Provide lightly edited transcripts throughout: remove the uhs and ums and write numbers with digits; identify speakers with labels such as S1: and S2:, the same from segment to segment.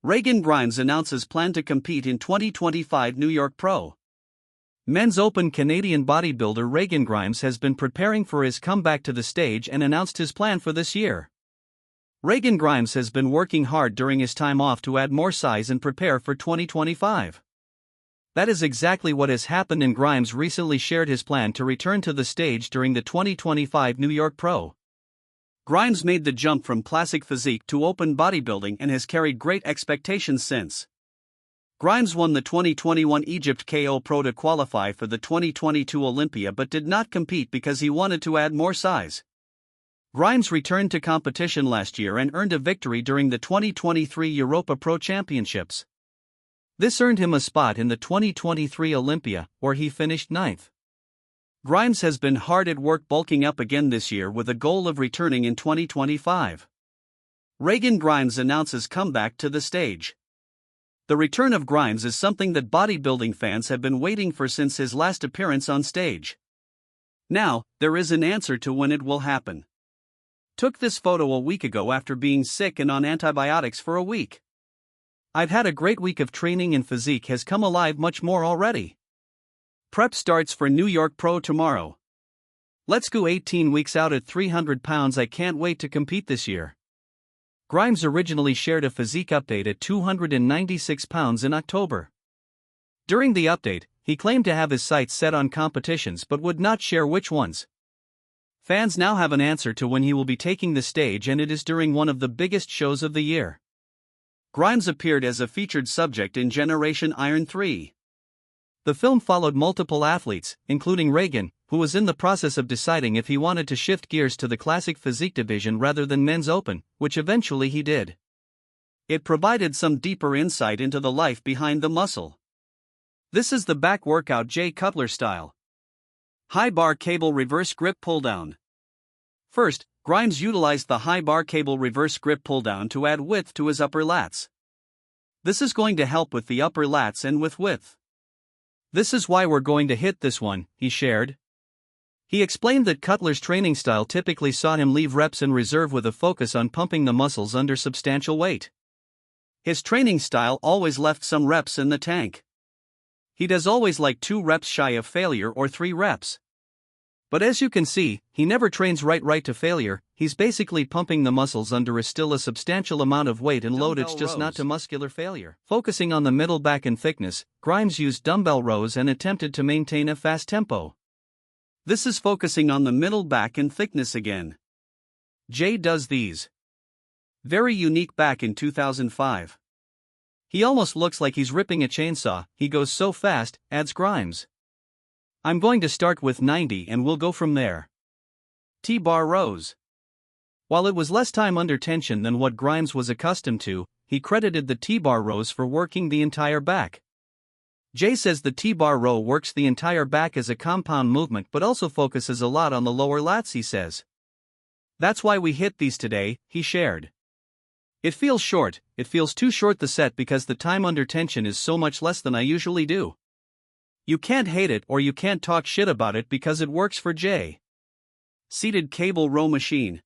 S1: Regan Grimes announces plan to compete in 2025 New York Pro. Men's Open Canadian bodybuilder Regan Grimes has been preparing for his comeback to the stage and announced his plan for this year. Regan Grimes has been working hard during his time off to add more size and prepare for 2025. That is exactly what has happened, and Grimes recently shared his plan to return to the stage during the 2025 New York Pro. Grimes made the jump from classic physique to open bodybuilding and has carried great expectations since. Grimes won the 2021 Egypt KO Pro to qualify for the 2022 Olympia but did not compete because he wanted to add more size. Grimes returned to competition last year and earned a victory during the 2023 Europa Pro Championships. This earned him a spot in the 2023 Olympia, where he finished 9th. Grimes has been hard at work bulking up again this year with a goal of returning in 2025. Regan Grimes announces comeback to the stage. The return of Grimes is something that bodybuilding fans have been waiting for since his last appearance on stage. Now, there is an answer to when it will happen. Took this photo a week ago after being sick and on antibiotics for a week. I've had a great week of training and physique has come alive much more already. Prep starts for New York Pro tomorrow. Let's go 18 weeks out at 300 pounds. I can't wait to compete this year. Grimes originally shared a physique update at 296 pounds in October. During the update, he claimed to have his sights set on competitions but would not share which ones. Fans now have an answer to when he will be taking the stage, and it is during one of the biggest shows of the year. Grimes appeared as a featured subject in Generation Iron 3. The film followed multiple athletes, including Regan, who was in the process of deciding if he wanted to shift gears to the classic physique division rather than men's open, which eventually he did. It provided some deeper insight into the life behind the muscle. This is the back workout Cutler style. High bar cable reverse grip pull down. First, Grimes utilized the high bar cable reverse grip pull down to add width to his upper lats. This is going to help with the upper lats and with width. This is why we're going to hit this one, he shared. He explained that Cutler's training style typically saw him leave reps in reserve with a focus on pumping the muscles under substantial weight. His training style always left some reps in the tank. He does always like 2 reps shy of failure or 3 reps. But as you can see, he never trains right to failure. He's basically pumping the muscles under still a substantial amount of weight and load. It's just not to muscular failure. Focusing on the middle back and thickness, Grimes used dumbbell rows and attempted to maintain a fast tempo. This is focusing on the middle back and thickness again. Jay does these. Very unique back in 2005. He almost looks like he's ripping a chainsaw, he goes so fast, adds Grimes. I'm going to start with 90 and we'll go from there. T-bar rows. While it was less time under tension than what Grimes was accustomed to, he credited the T-bar rows for working the entire back. Jay says the T-bar row works the entire back as a compound movement but also focuses a lot on the lower lats, he says. That's why we hit these today, he shared. It feels short, it feels too short the set because the time under tension is so much less than I usually do. You can't hate it or you can't talk shit about it because it works for Jay. Seated cable row machine.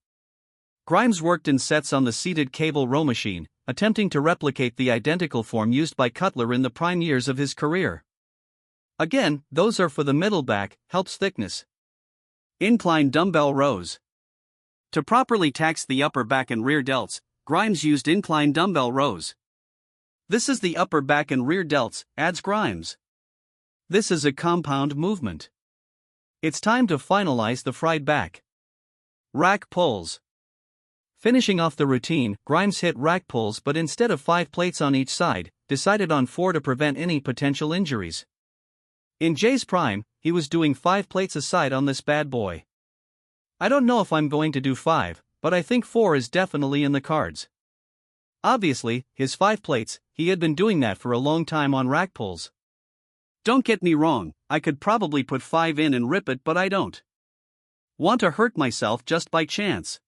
S1: Grimes worked in sets on the seated cable row machine, attempting to replicate the identical form used by Cutler in the prime years of his career. Again, those are for the middle back, helps thickness. Incline dumbbell rows. To properly tax the upper back and rear delts, Grimes used incline dumbbell rows. This is the upper back and rear delts, adds Grimes. This is a compound movement. It's time to finalize the fried back. Rack pulls. Finishing off the routine, Grimes hit rack pulls but instead of 5 plates on each side, decided on 4 to prevent any potential injuries. In Jay's prime, he was doing 5 plates a side on this bad boy. I don't know if I'm going to do 5, but I think 4 is definitely in the cards. Obviously, his 5 plates, he had been doing that for a long time on rack pulls. Don't get me wrong, I could probably put 5 in and rip it, but I don't want to hurt myself just by chance.